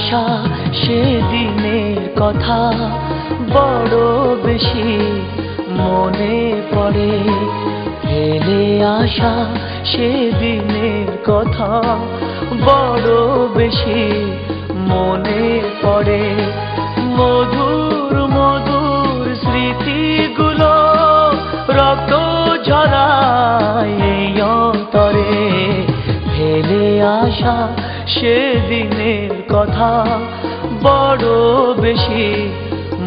আসা সেদিনের কথা বড় বেশি মনে পড়ে। ফেলে আসা সেদিনের কথা বড় বেশি মনে পড়ে। মধুর মধুর স্মৃতিগুলো রক্ত ঝরায় এই অন্তরে। ফেলে আসা সেদিনের কথা বড় বেশি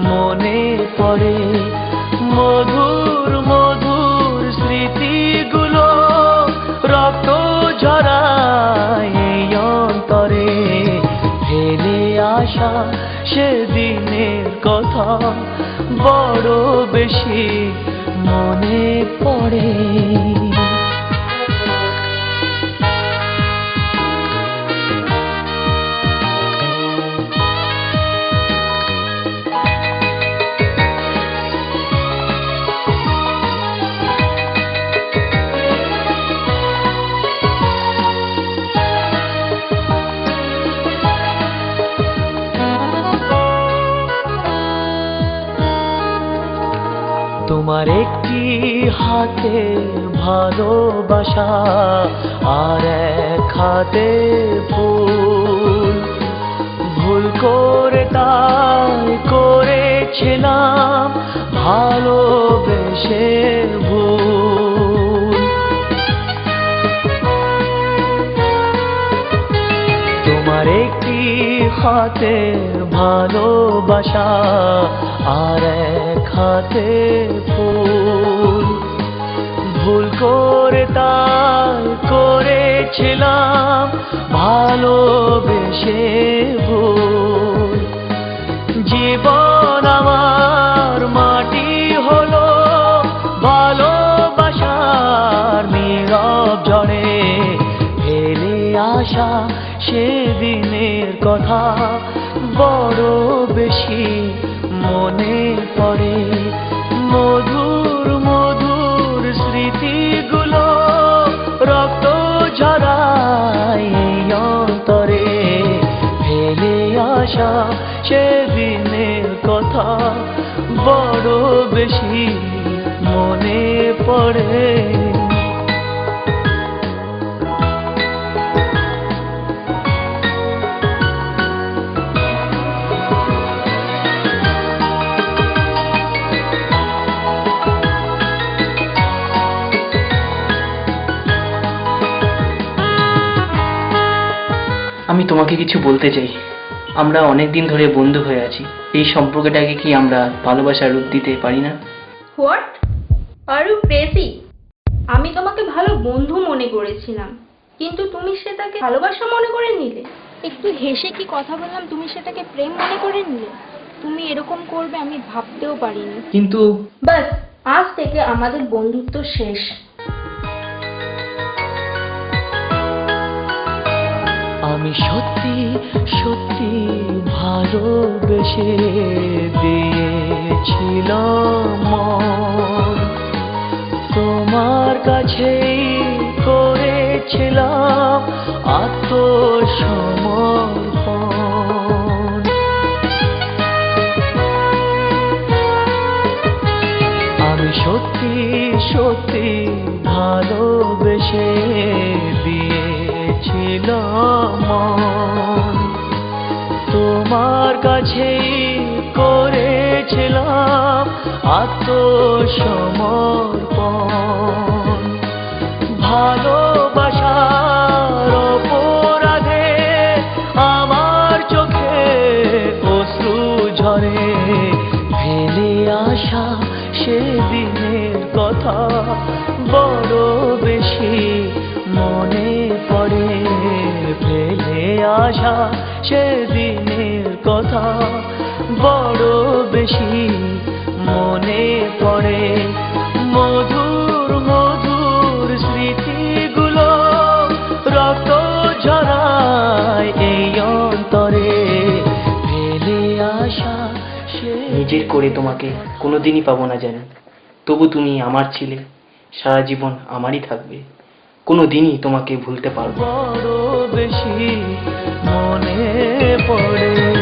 মনে পড়ে। মধুর মধুর স্মৃতিগুলো রক্ত ঝরায় এই অন্তরে। ফেলে আসা সেদিনের কথা বড় বেশি মনে পড়ে। তোমার একটি হাতে ভালোবাসা আর এক হাতে ফুল। ভুল করে তাই করেছিলাম ভালোবেসে ভুল। তোমার একটি হাতে ভালোবাসা আর এক হাতে ফুল। ভুল করে তাই করেছিলাম ভালোবেসে ভুল। জীবন আমার মাটি হলো ভালোবাসার নীরব ঝড়ে। ফেলে আসা সেদিনের কথা বড় বেশি মনে পড়ে। মধুর মধুর স্মৃতিগুলো রক্ত ঝরায় এই অন্তরে। ফেলে আসা সেদিনের কথা বড় বেশি মনে পড়ে। আমি তোমাকে কিছু বলতে চাই। আমরা অনেক দিন ধরে বন্ধু হয়ে আছি। এই সম্পর্কটাকে কি আমরা ভালোবাসার রূপ দিতে পারি না? What are you crazy? আমি তোমাকে ভালো বন্ধু মনে করেছিলাম, কিন্তু তুমি সেটাকে ভালোবাসা মনে করে নিলে। একটু হেসে কি কথা বললাম, তুমি সেটাকে প্রেম মনে করে নিলে। তুমি এরকম করবে আমি ভাবতেও পারিনি। কিন্তু বাস, আজ থেকে আমাদের বন্ধুত্ব শেষ। আমি সত্যি সত্যি ভালোবেসে দিয়েছিলাম মন। তোমার কাছেই করেছিলাম আত্মসমর্পণ। আমি সত্যি সত্যি ভালোবেসে দিয়েছিলাম মন। তোমার কাছেই করেছিলাম আত্মসমর্পণ। ভালোবাসার অপরাধে আমার চোখে অশ্রু ঝরে। ফেলে আসা সেদিনের কথা বড় বেশি মনে পড়ে। ফেলে আসা সেদিনের কথা বড় বেশি মনে পড়ে। মধুর মধুর স্মৃতিগুলো রক্ত ঝরায় এই অন্তরে। ফেলে আসা নিজের করে তোমাকে কোনোদিনই পাবো না জানি, তবু তুমি আমার ছিলে, সারা জীবন আমারই থাকবে। কোনো দিনই তোমাকে ভুলতে পারবো না। বড় বেশি মনে পড়ে।